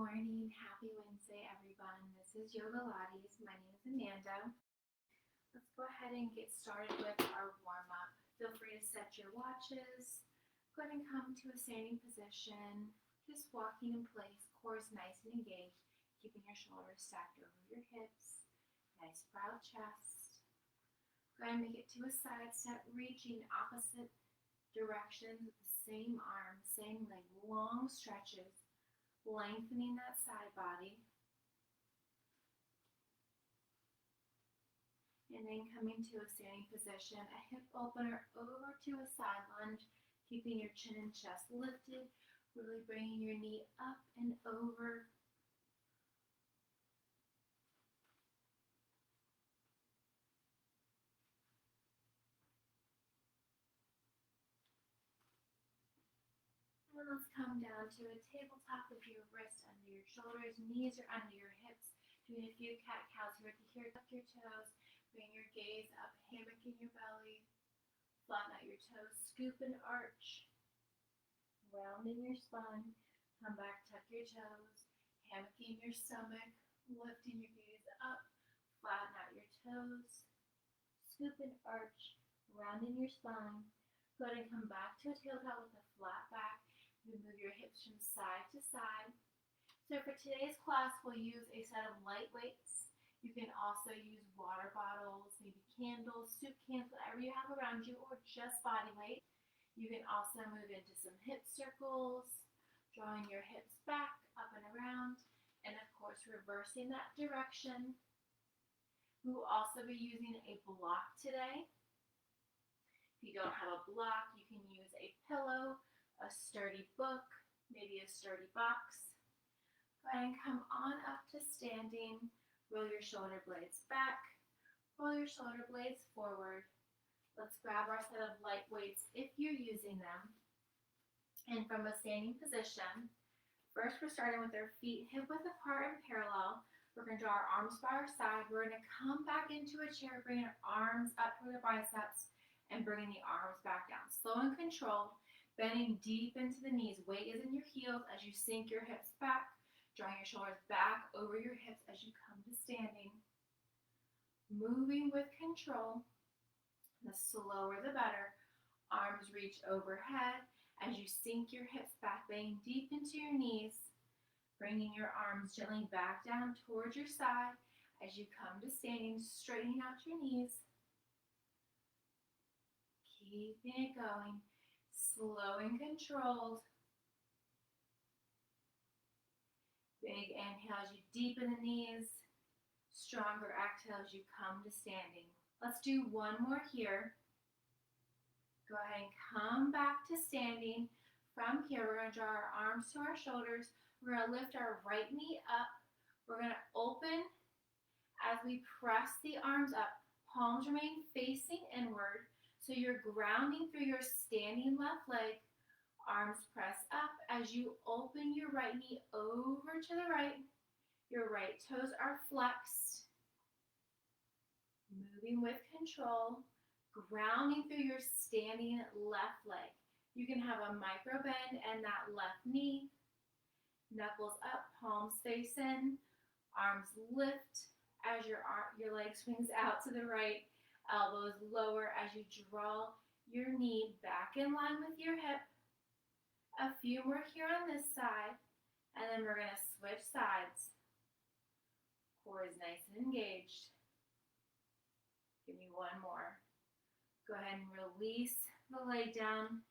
morning. Happy Wednesday, everyone. This is Yogalates. My name is Amanda. Let's go ahead and get started with our warm-up. Feel free to set your watches. Go ahead and come to a standing position. Just walking in place, core is nice and engaged, keeping your shoulders stacked over your hips. Nice proud chest. Go ahead and make it to a side step, reaching opposite directions with the same arm, same leg, long stretches. Lengthening that side body. And then coming to a standing position, a hip opener over to a side lunge, keeping your chin and chest lifted, really bringing your knee up and over. And let's come down to a tabletop with your wrists under your shoulders, knees are under your hips. Doing a few cat-cows here to here. Tuck your toes, bring your gaze up, hammock in your belly. Flatten out your toes, scoop and arch. Round in your spine. Come back, tuck your toes, hammock in your stomach, lifting your gaze up. Flatten out your toes, scoop and arch. Round in your spine. Go ahead and come back to a tabletop with a flat back. You move your hips from side to side. So for today's class, we'll use a set of light weights. You can also use water bottles, maybe candles, soup cans, whatever you have around you, or just body weight. You can also move into some hip circles, drawing your hips back, up and around, and of course reversing that direction. We will also be using a block today. If you don't have a block, you can use a pillow, a sturdy book, maybe a sturdy box. Go ahead and come on up to standing. Roll your shoulder blades back. Roll your shoulder blades forward. Let's grab our set of light weights if you're using them. And from a standing position, first we're starting with our feet hip width apart and parallel. We're going to draw our arms by our side. We're going to come back into a chair, bringing our arms up toward the biceps and bringing the arms back down. Slow and controlled. Bending deep into the knees. Weight is in your heels as you sink your hips back, drawing your shoulders back over your hips as you come to standing. Moving with control. The slower the better. Arms reach overhead as you sink your hips back, bending deep into your knees. Bringing your arms gently back down towards your side as you come to standing, straightening out your knees. Keeping it going. Slow and controlled. Big inhale as you deepen the knees. Stronger exhale as you come to standing. Let's do one more here. Go ahead and come back to standing. From here, we're going to draw our arms to our shoulders. We're going to lift our right knee up. We're going to open as we press the arms up. Palms remain facing inward. So you're grounding through your standing left leg. Arms press up as you open your right knee over to the right. Your right toes are flexed. Moving with control. Grounding through your standing left leg. You can have a micro bend in that left knee. Knuckles up, palms face in. Arms lift as your leg swings out to the right. Elbows lower as you draw your knee back in line with your hip. A few more here on this side, and then we're going to switch sides. Core is nice and engaged. Give me one more. Go ahead and release the leg down.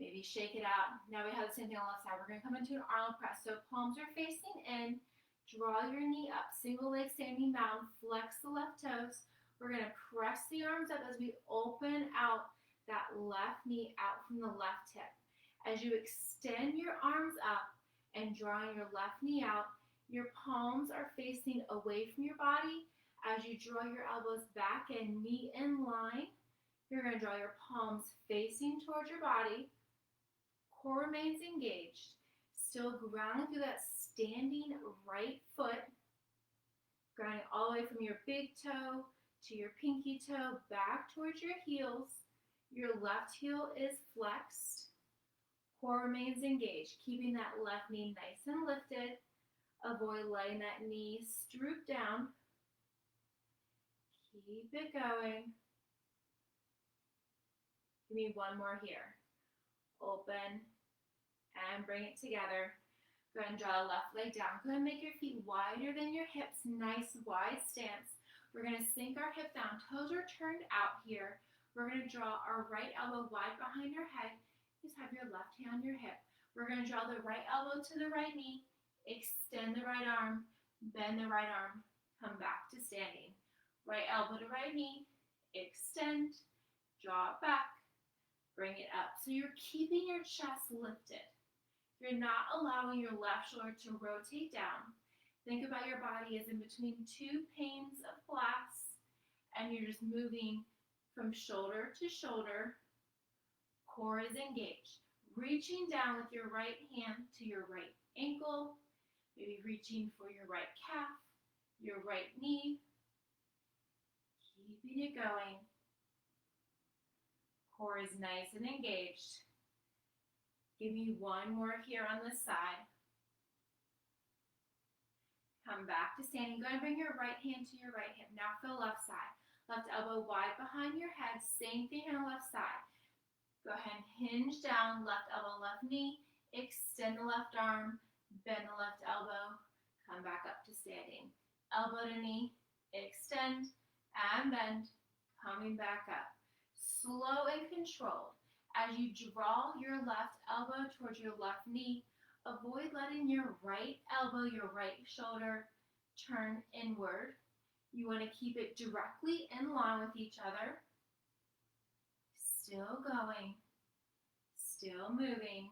Maybe shake it out. Now we have the same thing on the left side. We're going to come into an Arnold press. So palms are facing in. Draw your knee up. Single leg standing bound. Flex the left toes. We're going to press the arms up as we open out that left knee out from the left hip. As you extend your arms up and drawing your left knee out, your palms are facing away from your body. As you draw your elbows back in, knee in line, you're going to draw your palms facing towards your body. Core remains engaged. Still grounding through that standing right foot. Grounding all the way from your big toe to your pinky toe, back towards your heels. Your left heel is flexed. Core remains engaged, keeping that left knee nice and lifted. Avoid letting that knee droop down. Keep it going. Give me one more here. Open and bring it together. Go ahead and draw the left leg down. Go ahead and make your feet wider than your hips. Nice wide stance. We're going to sink our hip down. Toes are turned out here. We're going to draw our right elbow wide behind our head. Just have your left hand on your hip. We're going to draw the right elbow to the right knee. Extend the right arm. Bend the right arm. Come back to standing. Right elbow to right knee. Extend. Draw it back. Bring it up. So you're keeping your chest lifted. You're not allowing your left shoulder to rotate down. Think about your body as in between two panes of glass, and you're just moving from shoulder to shoulder. Core is engaged. Reaching down with your right hand to your right ankle, maybe reaching for your right calf, your right knee. Keeping it going. Core is nice and engaged. Give me one more here on this side. Come back to standing. Go ahead and bring your right hand to your right hip. Now for the left side. Left elbow wide behind your head. Same thing on the left side. Go ahead and hinge down. Left elbow, left knee. Extend the left arm. Bend the left elbow. Come back up to standing. Elbow to knee. Extend and bend. Coming back up. Slow and controlled. As you draw your left elbow towards your left knee, avoid letting your right elbow, your right shoulder turn inward. You want to keep it directly in line with each other. Still going. Still moving.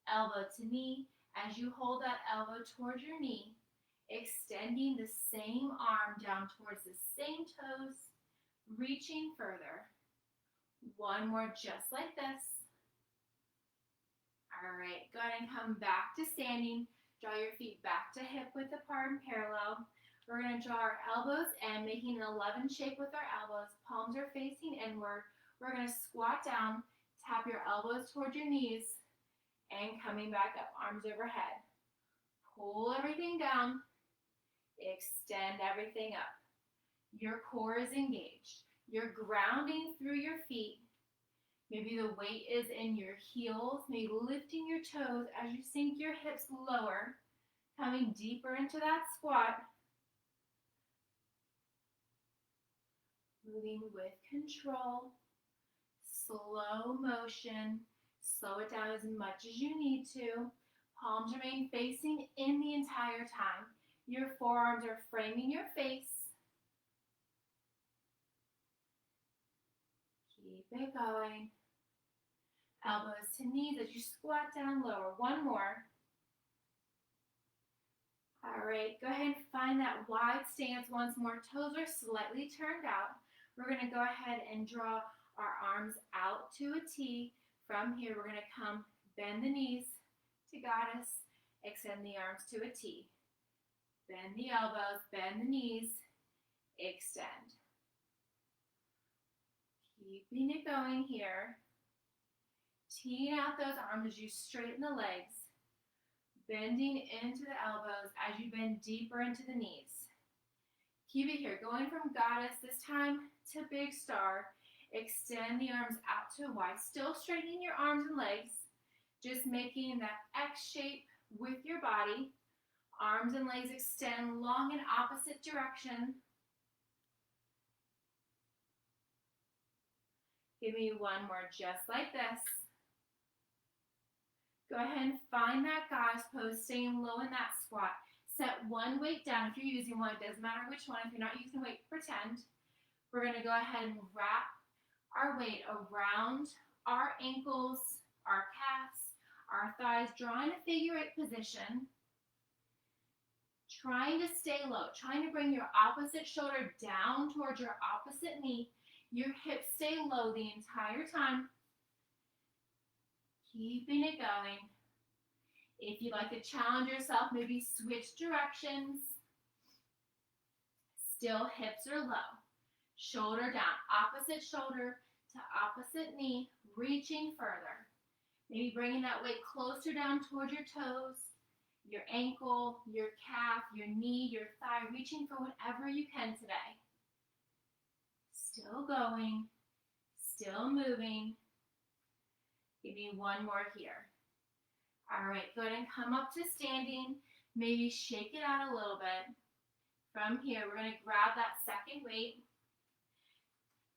Elbow to knee. As you hold that elbow towards your knee, extending the same arm down towards the same toes, reaching further. One more just like this. All right, go ahead and come back to standing. Draw your feet back to hip width apart and parallel. We're going to draw our elbows in, making an 11 shape with our elbows. Palms are facing inward. We're going to squat down, tap your elbows towards your knees, and coming back up, arms overhead. Pull everything down. Extend everything up. Your core is engaged. You're grounding through your feet. Maybe the weight is in your heels, maybe lifting your toes as you sink your hips lower, coming deeper into that squat. Moving with control, slow motion. Slow it down as much as you need to. Palms remain facing in the entire time. Your forearms are framing your face. Keep it going. Elbows to knees as you squat down lower. One more. All right, go ahead and find that wide stance once more. Toes are slightly turned out. We're going to go ahead and draw our arms out to a T. From here, we're going to come bend the knees to goddess. Extend the arms to a T. Bend the elbows, bend the knees, extend. Keeping it going here. Teeing out those arms as you straighten the legs. Bending into the elbows as you bend deeper into the knees. Keep it here. Going from goddess this time to big star. Extend the arms out to wide. Still straightening your arms and legs. Just making that X shape with your body. Arms and legs extend long in opposite direction. Give me one more just like this. Go ahead and find that goddess pose, staying low in that squat. Set one weight down. If you're using one, it doesn't matter which one. If you're not using weight, pretend. We're going to go ahead and wrap our weight around our ankles, our calves, our thighs, drawing a figure eight position. Trying to stay low, trying to bring your opposite shoulder down towards your opposite knee. Your hips stay low the entire time. Keeping it going. If you'd like to challenge yourself, maybe switch directions. Still hips are low. Shoulder down, opposite shoulder to opposite knee, reaching further. Maybe bringing that weight closer down towards your toes. your ankle, your calf, your knee, your thigh, reaching for whatever you can today. Still going, still moving. Give me one more here. All right, go ahead and come up to standing. Maybe shake it out a little bit. From here, we're going to grab that second weight.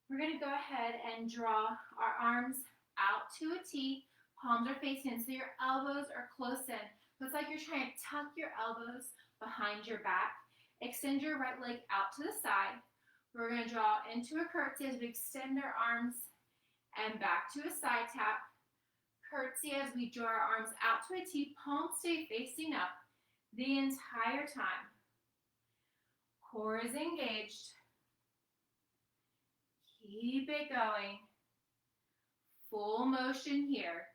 We're going to go ahead and draw our arms out to a T. Palms are facing in, so your elbows are close in. Looks like you're trying to tuck your elbows behind your back. Extend your right leg out to the side. We're going to draw into a curtsy as we extend our arms and back to a side tap. Curtsy as we draw our arms out to a T. Palms stay facing up the entire time. Core is engaged. Keep it going. Full motion here.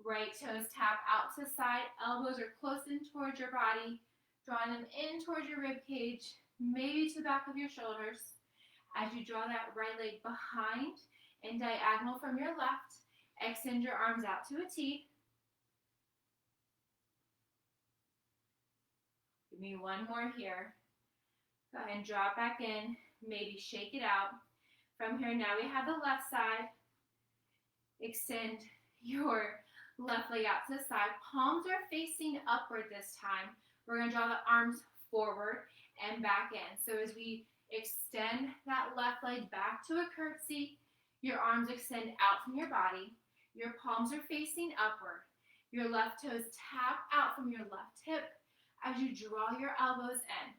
Right toes tap out to the side. Elbows are close in towards your body. Drawing them in towards your rib cage, maybe to the back of your shoulders. As you draw that right leg behind and diagonal from your left, extend your arms out to a T. Give me one more here. Go ahead and draw it back in. Maybe shake it out. From here, now we have the left side. Extend your left leg out to the side. Palms are facing upward this time. We're going to draw the arms forward and back in. So as we extend that left leg back to a curtsy, your arms extend out from your body. Your palms are facing upward. Your left toes tap out from your left hip as you draw your elbows in.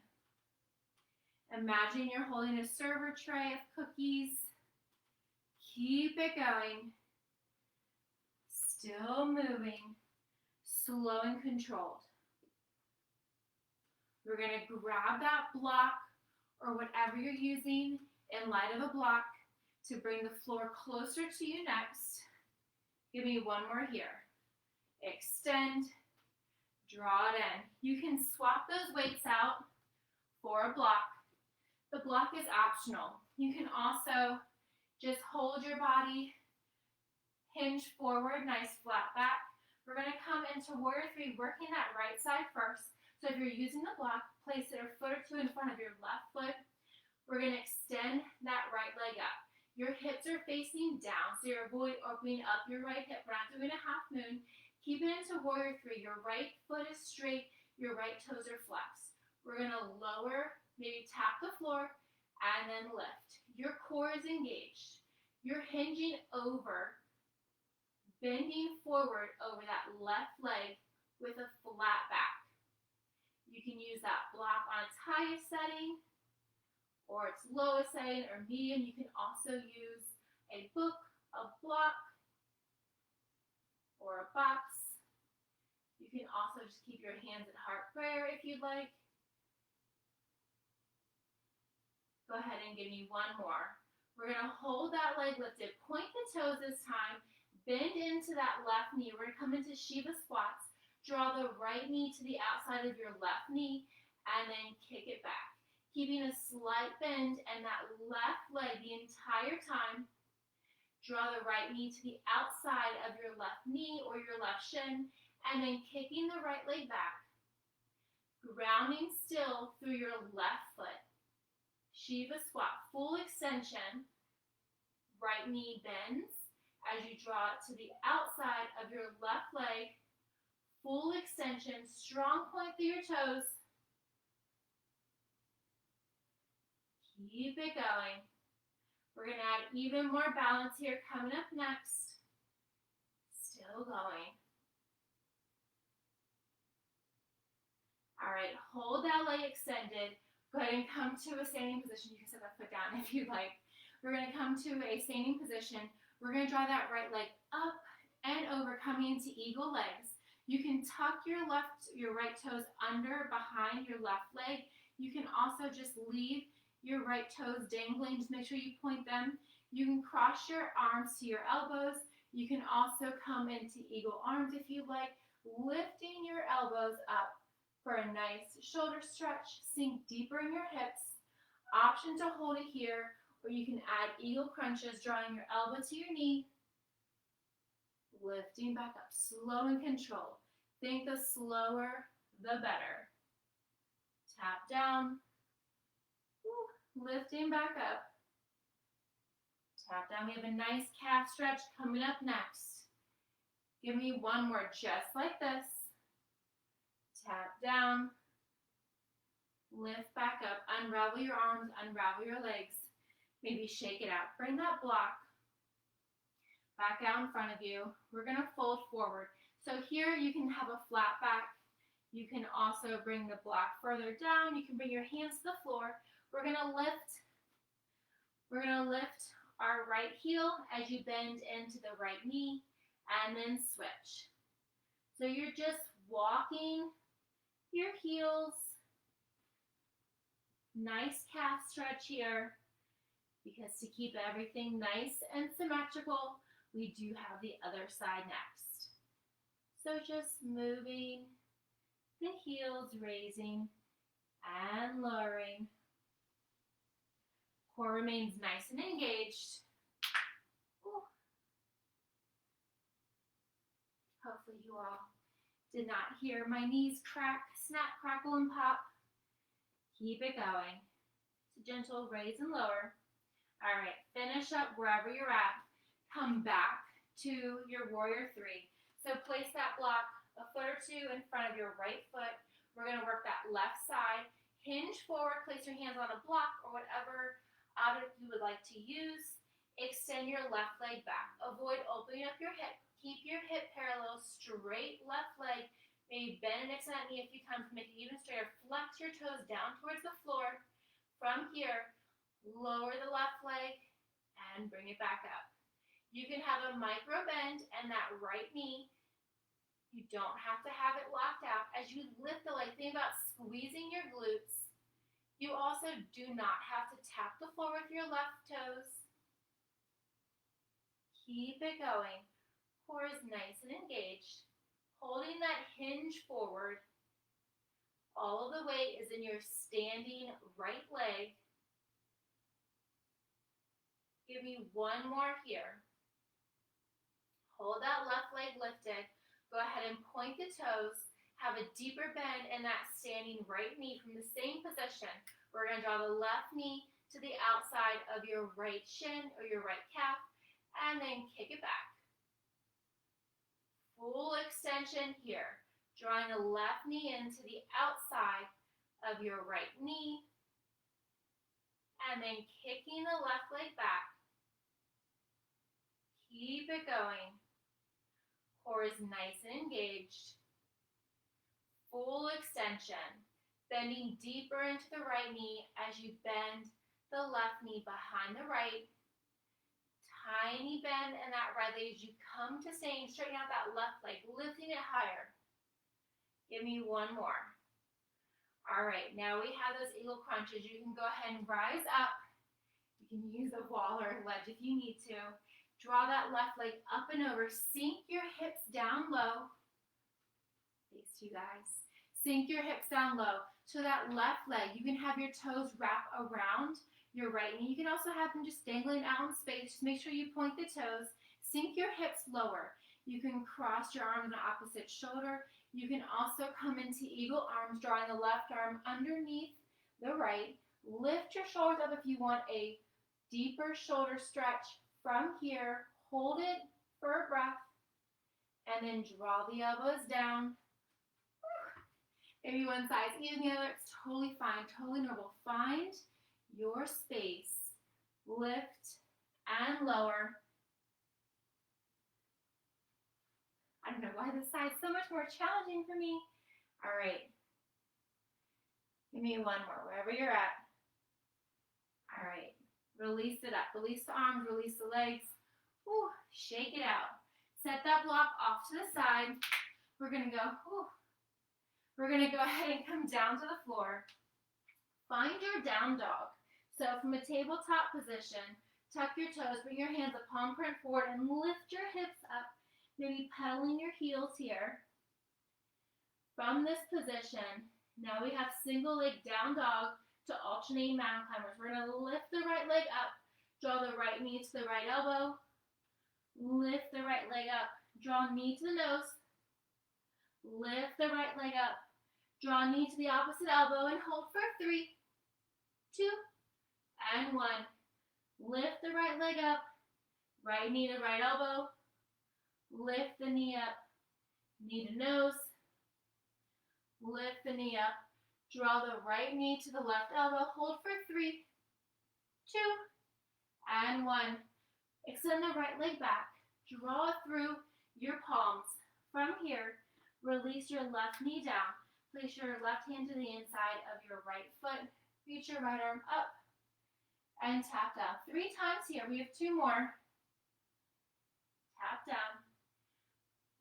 Imagine you're holding a server tray of cookies. Keep it going. Still moving. Slow and controlled. We're going to grab that block or whatever you're using in light of a block to bring the floor closer to you next. Give me one more here. Extend, draw it in. You can swap those weights out for a block. The block is optional. You can also just hold your body, hinge forward, nice flat back. We're going to come into Warrior 3, working that right side first. So if you're using the block, place it a foot or two in front of your left foot. We're going to extend that right leg up. Your hips are facing down, so you're opening up your right hip. We're not doing a half moon. Keep it into Warrior 3. Your right foot is straight. Your right toes are flexed. We're going to lower, maybe tap the floor, and then lift. Your core is engaged. You're hinging over, bending forward over that left leg with a flat back. You can use that block on its highest setting or its lowest setting or medium. You can also use a book, a block, or a box. You can also just keep your hands at heart prayer if you'd like. Go ahead and give me one more. We're going to hold that leg lifted. Point the toes this time. Bend into that left knee. We're going to come into Shiva squats. Draw the right knee to the outside of your left knee and then kick it back. Keeping a slight bend and that left leg the entire time. Draw the right knee to the outside of your left knee or your left shin and then kicking the right leg back. Grounding still through your left foot. Shiva squat, full extension. Right knee bends as you draw it to the outside of your left leg. Full extension, strong point through your toes. Keep it going. We're going to add even more balance here coming up next. Still going. All right, hold that leg extended. Go ahead and come to a standing position. You can set that foot down if you'd like. We're going to come to a standing position. We're going to draw that right leg up and over, coming into eagle legs. You can tuck your right toes under behind your left leg. You can also just leave your right toes dangling. Just make sure you point them. You can cross your arms to your elbows. You can also come into eagle arms if you like, lifting your elbows up for a nice shoulder stretch. Sink deeper in your hips. Option to hold it here, or you can add eagle crunches, drawing your elbow to your knee, lifting back up, slow and controlled. Think the slower, the better. Tap down. Woo. Lifting back up. Tap down. We have a nice calf stretch coming up next. Give me one more just like this. Tap down. Lift back up. Unravel your arms. Unravel your legs. Maybe shake it out. Bring that block back out in front of you. We're going to fold forward. So here you can have a flat back. You can also bring the block further down. You can bring your hands to the floor. We're going to lift. We're going to lift our right heel as you bend into the right knee and then switch. So you're just walking your heels. Nice calf stretch here, because to keep everything nice and symmetrical, we do have the other side next. So just moving the heels, raising and lowering. Core remains nice and engaged. Ooh. Hopefully you all did not hear my knees crack, snap, crackle, and pop. Keep it going. It's a gentle raise and lower. All right, finish up wherever you're at. Come back to your warrior three. So place that block a foot or two in front of your right foot. We're going to work that left side. Hinge forward, place your hands on a block or whatever object you would like to use. Extend your left leg back. Avoid opening up your hip. Keep your hip parallel, straight left leg. Maybe bend and extend that knee a few times to make it even straighter. Flex your toes down towards the floor. From here, lower the left leg and bring it back up. You can have a micro bend and that right knee. You don't have to have it locked out. As you lift the leg, think about squeezing your glutes. You also do not have to tap the floor with your left toes. Keep it going. Core is nice and engaged. Holding that hinge forward. All of the weight is in your standing right leg. Give me one more here. Hold that left leg lifted. Go ahead and point the toes. Have a deeper bend in that standing right knee from the same position. We're going to draw the left knee to the outside of your right shin or your right calf, and then kick it back. Full extension here. Drawing the left knee into the outside of your right knee, and then kicking the left leg back. Keep it going. Core is nice and engaged. Full extension. Bending deeper into the right knee as you bend the left knee behind the right. Tiny bend in that right leg as you come to staying, straighten out that left leg, lifting it higher. Give me one more. All right, now we have those eagle crunches. You can go ahead and rise up. You can use a wall or a ledge if you need to. Draw that left leg up and over. Sink your hips down low. Face you guys. Sink your hips down low. So that left leg, you can have your toes wrap around your right knee. You can also have them just dangling out in space. Just make sure you point the toes. Sink your hips lower. You can cross your arms on the opposite shoulder. You can also come into eagle arms, drawing the left arm underneath the right. Lift your shoulders up if you want a deeper shoulder stretch. From here, hold it for a breath, and then draw the elbows down. Maybe one side, even the other, it's totally fine, totally normal. Find your space. Lift and lower. I don't know why this side's so much more challenging for me. All right. Give me one more, wherever you're at. All right. Release it up. Release the arms, release the legs. Whew, shake it out. Set that block off to the side. We're going to go, we're going to go ahead and come down to the floor. Find your down dog. So from a tabletop position, tuck your toes, bring your hands a palm print forward, and lift your hips up. Maybe pedaling your heels here. From this position, now we have single leg down dog to alternating mountain climbers. We're going to lift the right leg up, draw the right knee to the right elbow, lift the right leg up, draw knee to the nose, lift the right leg up, Draw knee to the opposite elbow and hold for 3, 2, and 1. Lift the right leg up, right knee to right elbow. Lift the knee up, knee to nose. Lift the knee up. Draw the right knee to the left elbow. Hold for 3, 2, and 1. Extend the right leg back. Draw through your palms. From here, release your left knee down. Place your left hand to the inside of your right foot. Reach your right arm up and tap down. 3 times here. We have 2 more. Tap down.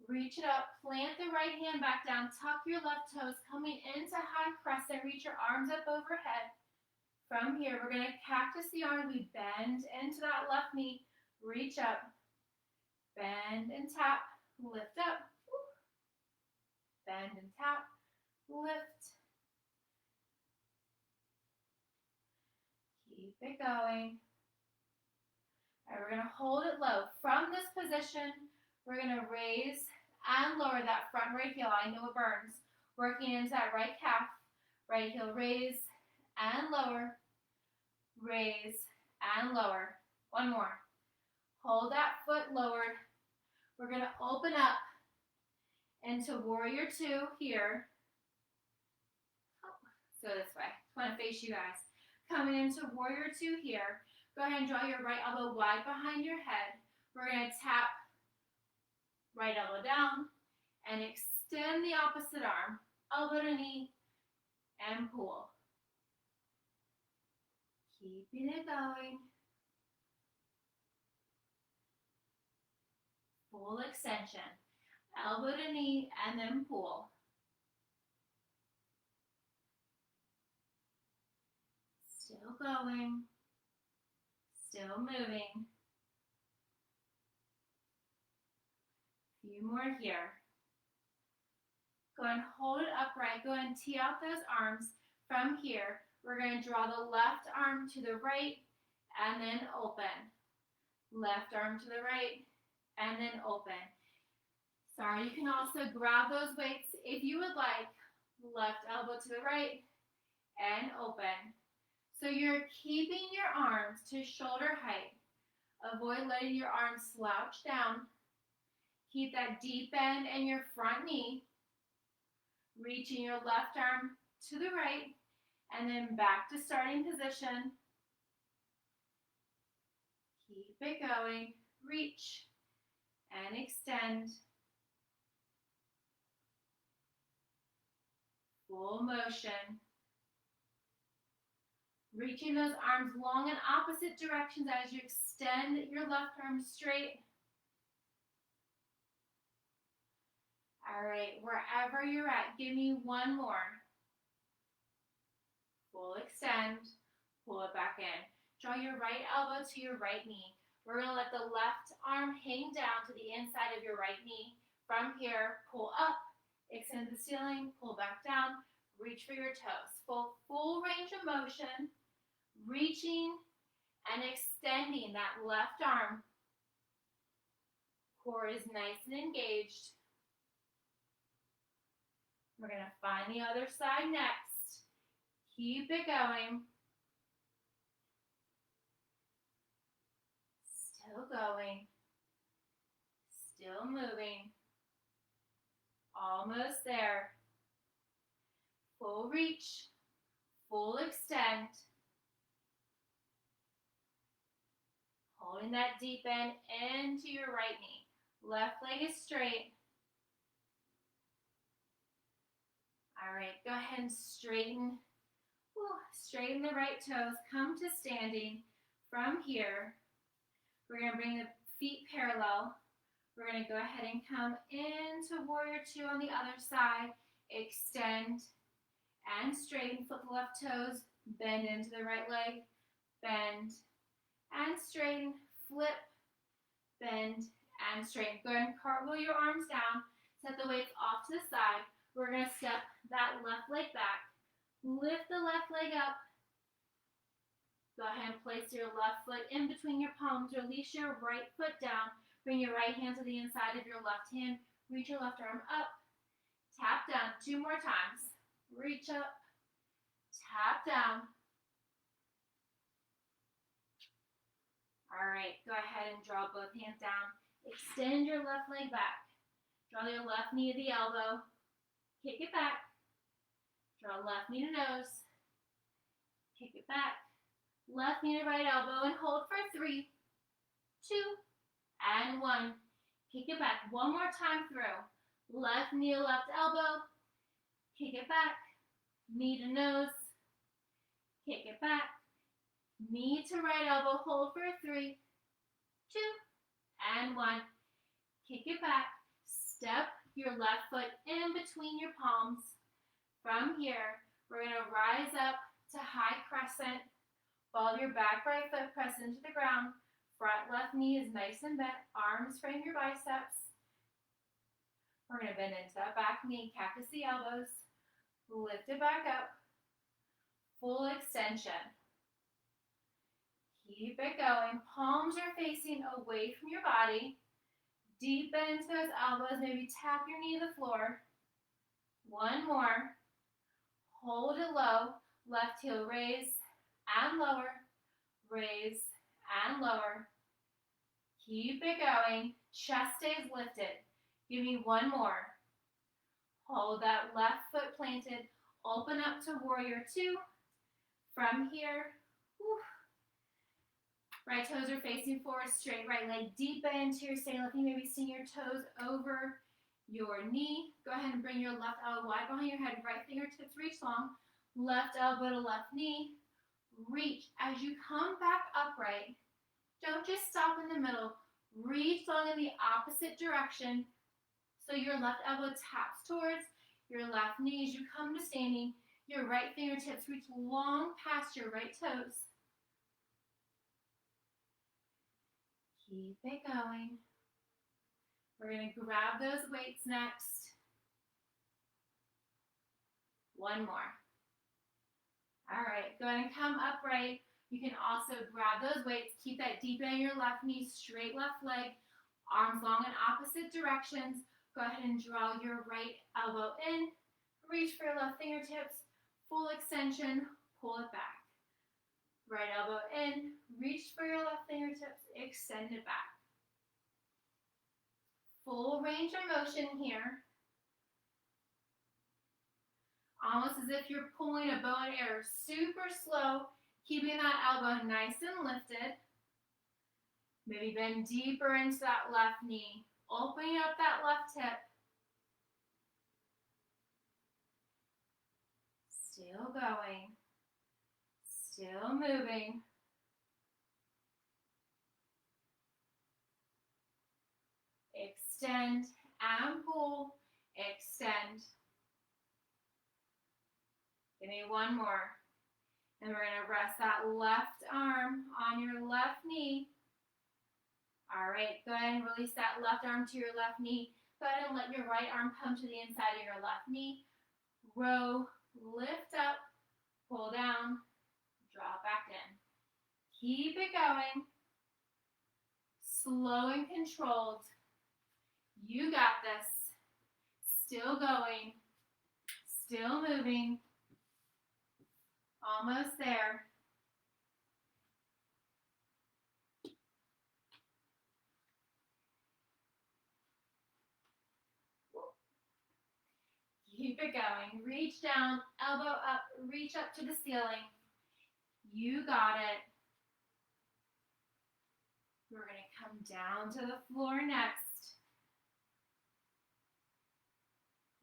Reach it up. Plant the right hand back down. Tuck your left toes. Coming into high crescent. Reach your arms up overhead. From here, we're going to cactus the arms. We bend into that left knee. Reach up. Bend and tap. Lift up. Bend and tap. Lift. Keep it going. All right, we're going to hold it low. From this position, we're going to raise and lower that front right heel. I know it burns. Working into that right calf. Right heel, raise and lower. Raise and lower. 1 more. Hold that foot lowered. We're going to open up into warrior 2 here. Let's go this way. I want to face you guys. Coming into warrior 2 here. Go ahead and draw your right elbow wide behind your head. We're going to tap right elbow down and extend the opposite arm. Elbow to knee and pull. Keeping it going. Full extension. Elbow to knee and then pull. Still going. Still moving. Few more here. Go ahead and hold it upright. Go ahead and tee out those arms. From here, we're going to draw the left arm to the right and then open. Left arm to the right and then open. Sorry, you can also grab those weights if you would like. Left elbow to the right and open. So you're keeping your arms to shoulder height. Avoid letting your arms slouch down. Keep that deep bend in your front knee. Reaching your left arm to the right and then back to starting position. Keep it going. Reach and extend. Full motion. Reaching those arms long in opposite directions as you extend your left arm straight. All right, wherever you're at, give me 1 more. Full extend. Pull it back in. Draw your right elbow to your right knee. We're going to let the left arm hang down to the inside of your right knee. From here, pull up, extend the ceiling, pull back down, reach for your toes. Full range of motion, reaching and extending that left arm. Core is nice and engaged. We're going to find the other side next. Keep it going. Still going. Still moving. Almost there. Full reach. Full extend. Holding that deep bend into your right knee. Left leg is straight. All right, go ahead and straighten the right toes. Come to standing. From here, we're going to bring the feet parallel. We're going to go ahead and come into warrior 2 on the other side. Extend and straighten. Flip the left toes. Bend into the right leg. Bend and straighten. Flip, bend, and straighten. Go ahead and cartwheel your arms down. Set the weights off to the side. We're going to step that left leg back. Lift the left leg up. Go ahead and place your left foot in between your palms. Release your right foot down. Bring your right hand to the inside of your left hand. Reach your left arm up. Tap down 2 more times. reach up, tap down. All right, go ahead and draw both hands down. Extend your left leg back. Draw your left knee to the elbow. Kick it back. Draw left knee to nose. Kick it back. Left knee to right elbow and hold for 3, 2, and 1. Kick it back. One more time through. Left knee to left elbow. Kick it back. Knee to nose. Kick it back. Knee to right elbow. Hold for 3, 2, and 1. Kick it back. Step your left foot in between your palms. From here, we're going to rise up to high crescent. Follow your back right foot, press into the ground. Front left knee is nice and bent. Arms frame your biceps. We're going to bend into that back knee, cactus the elbows. Lift it back up. Full extension. Keep it going. Palms are facing away from your body. Deep bend into those elbows. Maybe tap your knee to the floor. One more. Hold it low. Left heel raise and lower. Raise and lower. Keep it going. Chest stays lifted. Give me one more. Hold that left foot planted. Open up to warrior 2. From here, right toes are facing forward, straight right leg deep into your stay lifting. Maybe send your toes over your knee. Go ahead and bring your left elbow wide behind your head. Right fingertips reach long. Left elbow to left knee. Reach. As you come back upright, don't just stop in the middle. Reach long in the opposite direction. So your left elbow taps towards your left knee as you come to standing. Your right fingertips reach long past your right toes. Keep it going. We're going to grab those weights next. One more. All right, go ahead and come upright. You can also grab those weights. Keep that deep in your left knee, straight left leg, arms long in opposite directions. Go ahead and draw your right elbow in. Reach for your left fingertips. Full extension. Pull it back. Right elbow in. Reach for your left fingertips. Extend it back. Full range of motion here. Almost as if you're pulling a bow and arrow. Super slow. Keeping that elbow nice and lifted. Maybe bend deeper into that left knee. Opening up that left hip. Still going. Still moving. Extend and pull. Extend. Give me one more. And we're going to rest that left arm on your left knee. All right, go ahead and release that left arm to your left knee. Go ahead and let your right arm come to the inside of your left knee. Row, lift up, pull down, drop back in. Keep it going. Slow and controlled. You got this. Still going. Still moving. Almost there. Keep it going. Reach down, elbow up, reach up to the ceiling. You got it. We're going to come down to the floor next.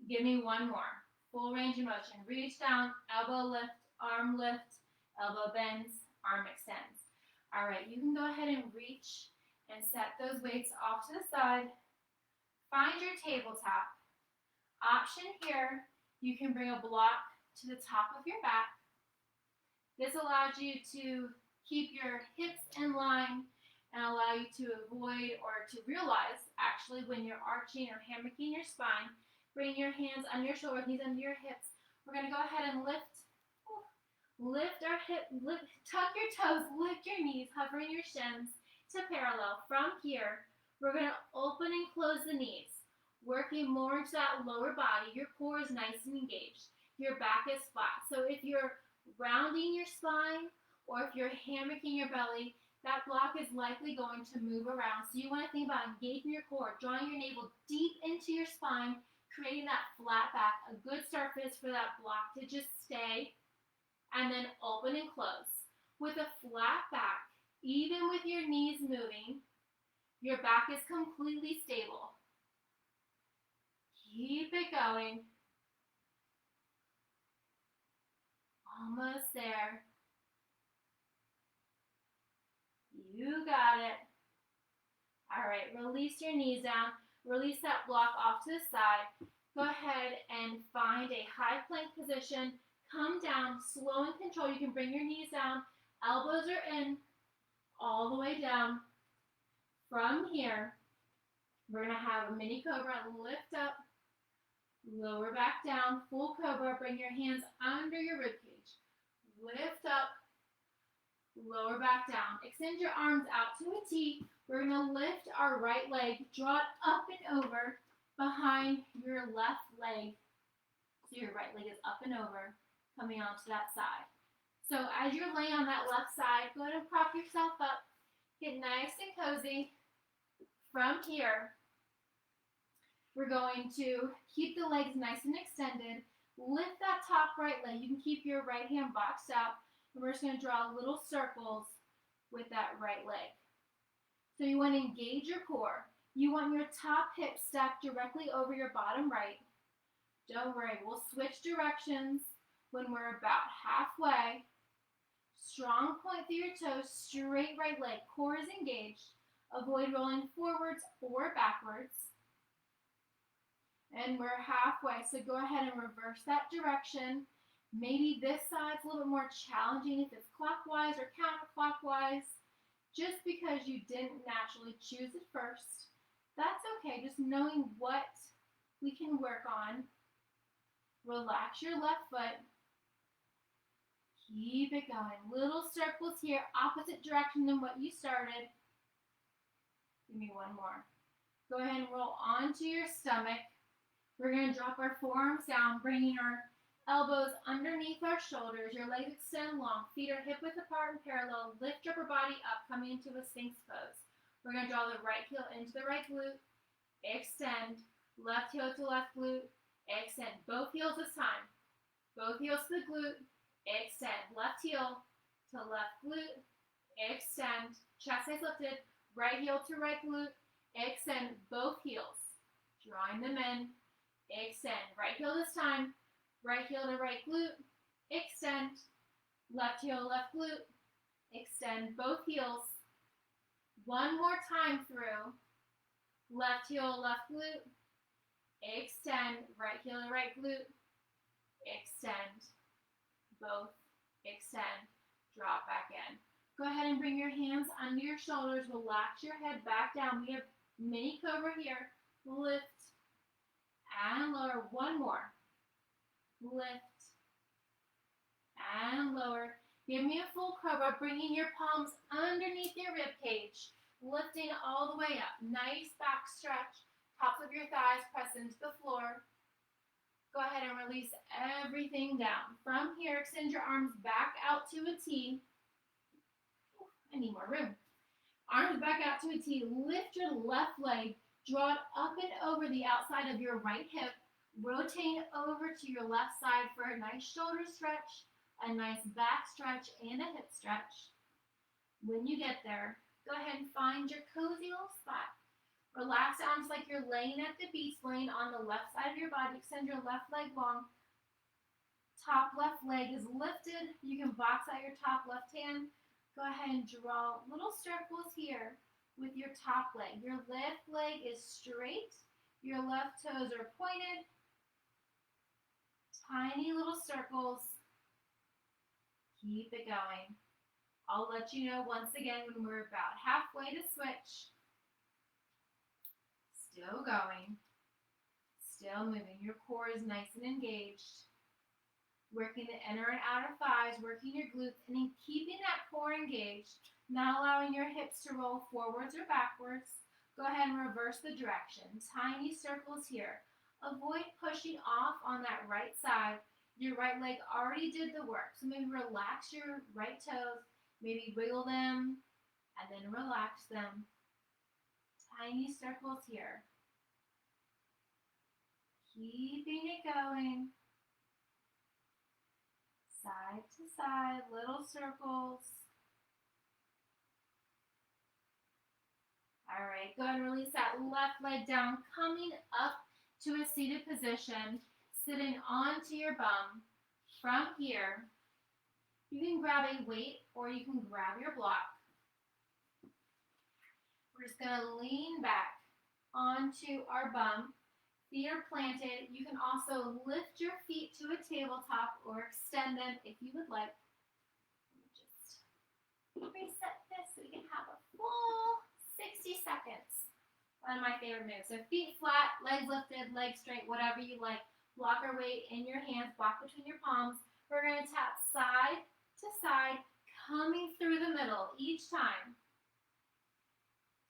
Give me one more. Full range of motion. Reach down, elbow lift, arm lift, elbow bends, arm extends. All right, you can go ahead and reach and set those weights off to the side. Find your tabletop. Option here, you can bring a block to the top of your back. This allows you to keep your hips in line and allow you to avoid or to realize actually when you're arching or hammocking your spine. Bring your hands under your shoulders, knees under your hips. We're going to go ahead and lift our hip, tuck your toes, lift your knees, hovering your shins to parallel. From here, we're going to open and close the knees, working more into that lower body. Your core is nice and engaged. your back is flat. So if you're rounding your spine or if you're hammocking your belly, that block is likely going to move around. So you want to think about engaging your core, drawing your navel deep into your spine, creating that flat back, a good surface for that block to just stay, and then open and close. With a flat back, even with your knees moving, your back is completely stable. Keep it going. Almost there. You got it. All right, release your knees down. Release that block off to the side. Go ahead and find a high plank position. Come down, slow and control. You can bring your knees down. Elbows are in, all the way down. From here, we're going to have a mini cobra. Lift up, lower back down, full cobra. Bring your hands under your ribcage. Lift up, lower back down. Extend your arms out to a T. We're going to lift our right leg, draw it up and over behind your left leg. So your right leg is up and over, coming onto that side. So as you're laying on that left side, go ahead and prop yourself up. Get nice and cozy. From here, we're going to keep the legs nice and extended. Lift that top right leg. You can keep your right hand boxed out. And we're just going to draw little circles with that right leg. So you want to engage your core. You want your top hip stacked directly over your bottom right. Don't worry, we'll switch directions when we're about halfway. Strong point through your toes, straight right leg. Core is engaged. Avoid rolling forwards or backwards. And we're halfway, so go ahead and reverse that direction. Maybe this side's a little bit more challenging if it's clockwise or counterclockwise. Just because you didn't naturally choose it first, that's okay. Just knowing what we can work on. Relax your left foot. Keep it going. Little circles here, opposite direction than what you started. Give me one more. Go ahead and roll onto your stomach. We're going to drop our forearms down, bringing our elbows underneath our shoulders. Your legs extend long. Feet are hip width apart and parallel. Lift your upper body up, coming into a Sphinx pose. We're going to draw the right heel into the right glute. Extend. Left heel to left glute. Extend. Both heels this time. Both heels to the glute. Extend. Left heel to left glute. Extend. Chest stays lifted. Right heel to right glute. Extend. Both heels. Drawing them in. Extend. Right heel this time. Right heel to right glute. Extend. Left heel, left glute. Extend both heels. One more time through. Left heel, left glute. Extend. Right heel to right glute. Extend. Both. Extend. Drop back in. Go ahead and bring your hands under your shoulders. Relax your head back down. We have mini cobra here. Lift and lower. One more. Lift and lower. Give me a full cobra, bringing your palms underneath your rib cage, lifting all the way up. Nice back stretch. Tops of your thighs press into the floor. Go ahead and release everything down. From here, extend your arms back out to a T. I need more room. Arms back out to a T. Lift your left leg. Draw it up and over the outside of your right hip. Rotate over to your left side for a nice shoulder stretch, a nice back stretch, and a hip stretch. When you get there, go ahead and find your cozy little spot. Relax arms like you're laying at the beach, laying on the left side of your body. Extend your left leg long. Top left leg is lifted. You can box out your top left hand. Go ahead and draw little circles here with your top leg. Your left leg is straight. Your left toes are pointed. Tiny little circles. Keep it going. I'll let you know once again when we're about halfway to switch. Still going. Still moving. Your core is nice and engaged. Working the inner and outer thighs, working your glutes, and then keeping that core engaged, not allowing your hips to roll forwards or backwards. Go ahead and reverse the direction. Tiny circles here. Avoid pushing off on that right side. Your right leg already did the work. So maybe relax your right toes, maybe wiggle them, and then relax them. Tiny circles here. Keeping it going. Side to side, little circles. All right, go ahead and release that left leg down, coming up to a seated position, sitting onto your bum. From here, you can grab a weight or you can grab your block. We're just going to lean back onto our bum. Feet are planted. You can also lift your feet to a tabletop or extend them if you would like. Let me just reset this so we can have a full 60 seconds. One of my favorite moves. So feet flat, legs lifted, legs straight, whatever you like. Block or weight in your hands, block between your palms. We're going to tap side to side, coming through the middle each time.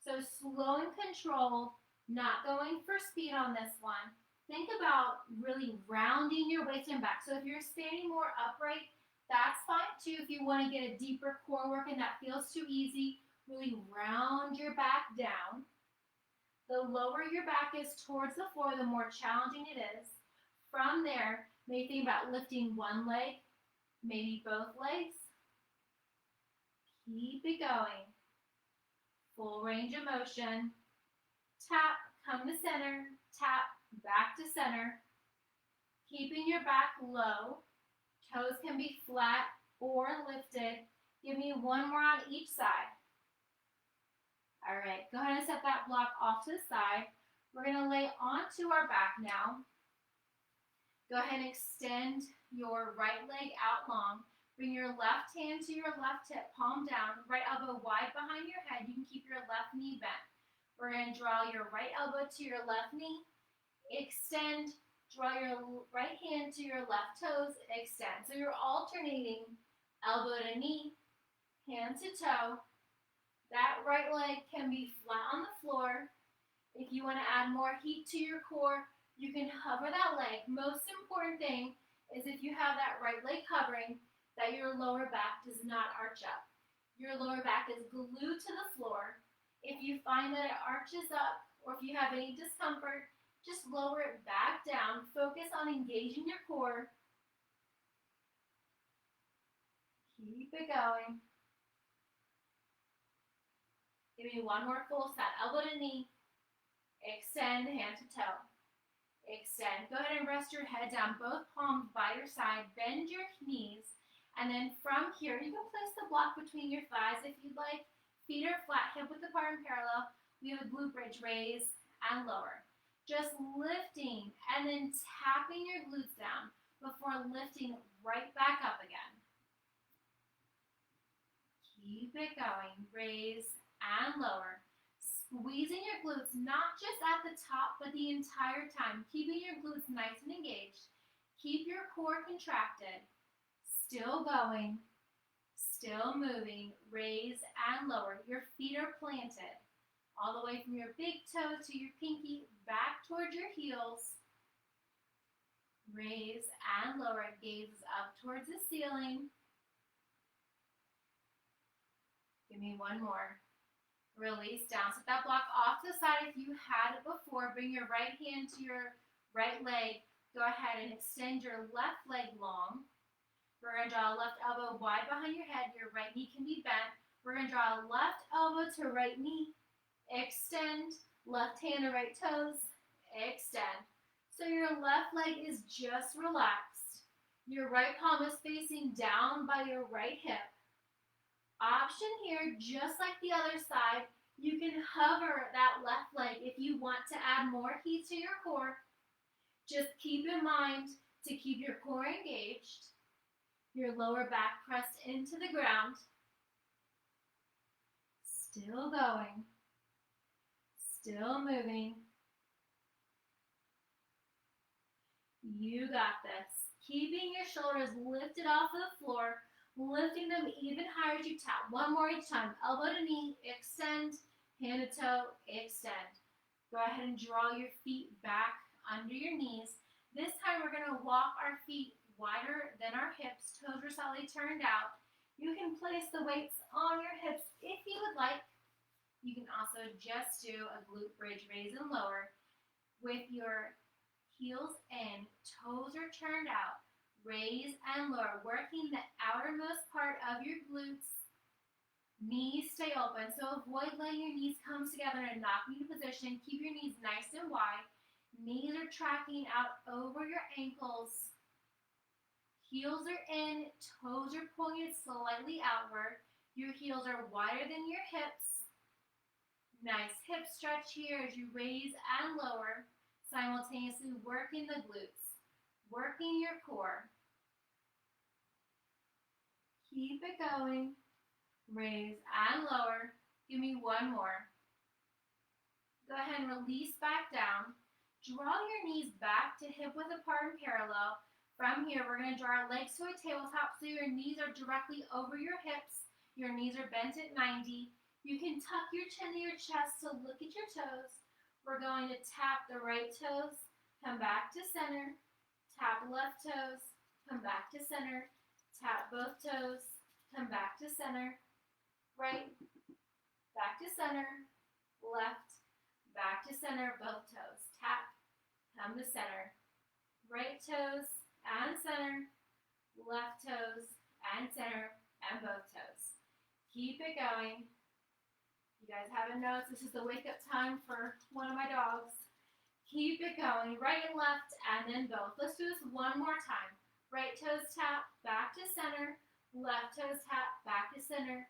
So slow and controlled, not going for speed on this one. Think about really rounding your waist and back. So if you're standing more upright, that's fine too. If you want to get a deeper core work and that feels too easy, really round your back down. The lower your back is towards the floor, the more challenging it is. From there, maybe think about lifting one leg, maybe both legs. Keep it going. Full range of motion. Tap, come to center, tap, back to center. Keeping your back low. Toes can be flat or lifted. Give me one more on each side. All right, go ahead and set that block off to the side. We're going to lay onto our back now. Go ahead and extend your right leg out long. Bring your left hand to your left hip, palm down, right elbow wide behind your head. You can keep your left knee bent. We're going to draw your right elbow to your left knee, extend, draw your right hand to your left toes, extend. So you're alternating elbow to knee, hand to toe. That right leg can be flat on the floor. If you want to add more heat to your core, you can hover that leg. Most important thing is if you have that right leg covering, that your lower back does not arch up. Your lower back is glued to the floor. If you find that it arches up, or if you have any discomfort, just lower it back down. Focus on engaging your core. Keep it going. Give me one more full set. Elbow to knee. Extend, hand to toe. Extend. Go ahead and rest your head down, both palms by your side. Bend your knees. And then from here, you can place the block between your thighs if you'd like. Feet are flat, hip width apart and parallel. We have a glute bridge, raise and lower. Just lifting and then tapping your glutes down before lifting right back up again. Keep it going. Raise and lower. Squeezing your glutes, not just at the top, but the entire time. Keeping your glutes nice and engaged. Keep your core contracted. Still going, still moving, raise and lower. Your feet are planted all the way from your big toe to your pinky, back towards your heels. Raise and lower, gaze up towards the ceiling. Give me one more. Release down. Set that block off to the side if you had it before. Bring your right hand to your right leg. Go ahead and extend your left leg long. We're going to draw a left elbow wide behind your head. Your right knee can be bent. We're going to draw a left elbow to right knee. Extend. Left hand to right toes. Extend. So your left leg is just relaxed. Your right palm is facing down by your right hip. Option here, just like the other side, you can hover that left leg if you want to add more heat to your core. Just keep in mind to keep your core engaged. Your lower back pressed into the ground. Still going. Still moving. You got this. Keeping your shoulders lifted off of the floor, lifting them even higher as you tap. One more each time. Elbow to knee, extend. Hand to toe, extend. Go ahead and draw your feet back under your knees. This time we're going to walk our feet wider than our hips. Toes are slightly turned out. You can place the weights on your hips if you would like. You can also just do a glute bridge, raise and lower with your heels in, toes are turned out, raise and lower, working the outermost part of your glutes. Knees stay open, so avoid letting your knees come together in a knocking position. Keep your knees nice and wide. Knees are tracking out over your ankles. Heels are in, toes are pointed slightly outward. Your heels are wider than your hips. Nice hip stretch here as you raise and lower, simultaneously working the glutes, working your core. Keep it going. Raise and lower. Give me one more. Go ahead and release back down. Draw your knees back to hip width apart and parallel. From here, we're going to draw our legs to a tabletop so your knees are directly over your hips. Your knees are bent at 90. You can tuck your chin to your chest, so look at your toes. We're going to tap the right toes, come back to center, tap left toes, come back to center, tap both toes, come back to center, right, back to center, left, back to center, both toes, tap, come to center, right toes and center, left toes and center, and both toes. Keep it going. You guys haven't noticed, this is the wake up time for one of my dogs. Keep it going, right and left, and then both. Let's do this one more time. Right toes tap, back to center, left toes tap, back to center,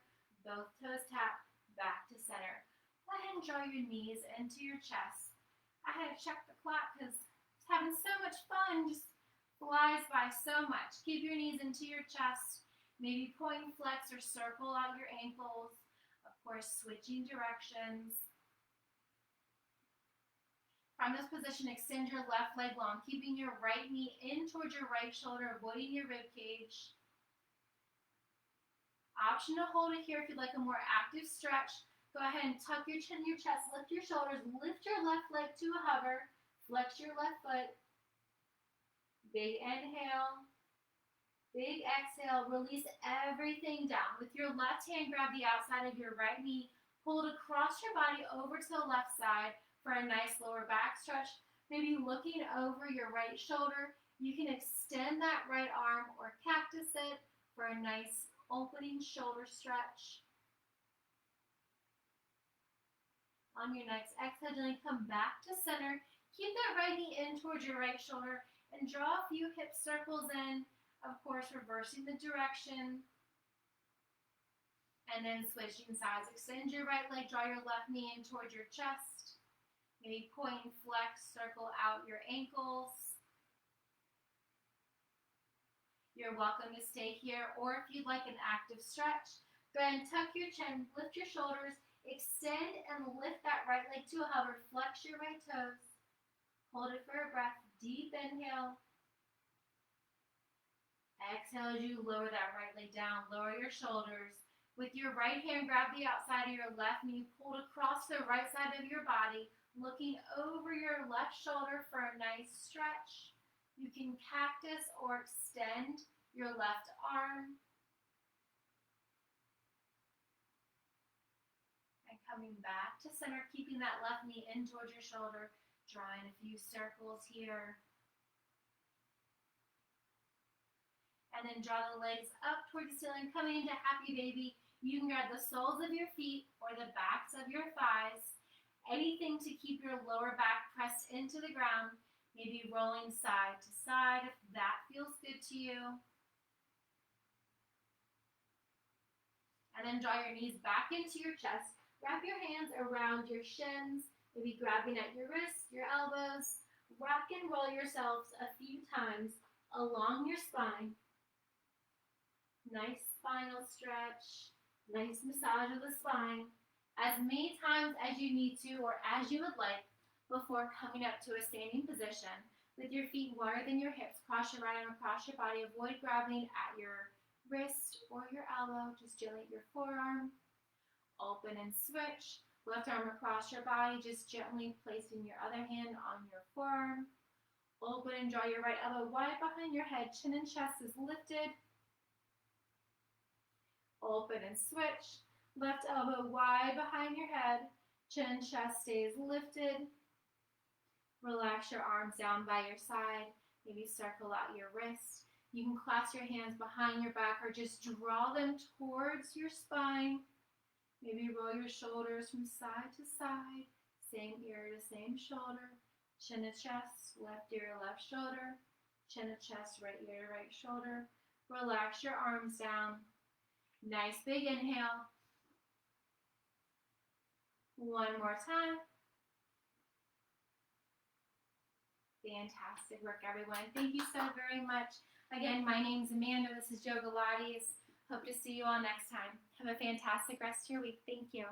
both toes tap, back to center. Go ahead and draw your knees into your chest. I had to check the clock because it's having so much fun, just flies by so much. Keep your knees into your chest, maybe point, flex, or circle out your ankles. Of course, switching directions. From this position, extend your left leg long, keeping your right knee in towards your right shoulder, avoiding your rib cage. Option to hold it here if you'd like a more active stretch. Go ahead and tuck your chin to your chest, lift your shoulders, lift your left leg to a hover, flex your left foot. Big inhale, big exhale, release everything down. With your left hand, grab the outside of your right knee, pull it across your body over to the left side for a nice lower back stretch. Maybe looking over your right shoulder. You can extend that right arm or cactus it for a nice opening shoulder stretch. On your next exhale, gently come back to center. Keep that right knee in towards your right shoulder and draw a few hip circles in. Of course, reversing the direction. And then switching sides. Extend your right leg, draw your left knee in towards your chest. Maybe point and flex, circle out your ankles. You're welcome to stay here, or if you'd like an active stretch, go ahead and tuck your chin, lift your shoulders, extend and lift that right leg to a hover. Flex your right toes. Hold it for a breath. Deep inhale. Exhale as you lower that right leg down. Lower your shoulders. With your right hand, grab the outside of your left knee, pulled across the right side of your body, looking over your left shoulder for a nice stretch. You can cactus or extend your left arm. And coming back to center, keeping that left knee in towards your shoulder, drawing a few circles here. And then draw the legs up towards the ceiling, coming into happy baby. You can grab the soles of your feet or the backs of your thighs. Anything to keep your lower back pressed into the ground. Maybe rolling side to side if that feels good to you. And then draw your knees back into your chest. Wrap your hands around your shins, maybe grabbing at your wrists, your elbows. Rock and roll yourselves a few times along your spine. Nice spinal stretch, nice massage of the spine. As many times as you need to or as you would like before coming up to a standing position. With your feet wider than your hips, cross your right arm across your body. Avoid grabbing at your wrist or your elbow. Just gently your forearm. Open and switch. Left arm across your body, just gently placing your other hand on your forearm. Open and draw your right elbow wide behind your head. Chin and chest is lifted. Open and switch. Left elbow wide behind your head. Chin and chest stays lifted. Relax your arms down by your side. Maybe circle out your wrist. You can clasp your hands behind your back or just draw them towards your spine. Maybe roll your shoulders from side to side. Same ear to same shoulder. Chin to chest, left ear to left shoulder. Chin to chest, right ear to right shoulder. Relax your arms down. Nice big inhale. One more time. Fantastic work, everyone. Thank you so very much. Again, my name's Amanda. This is Yogalates. Hope to see you all next time. Have a fantastic rest of your week. Thank you.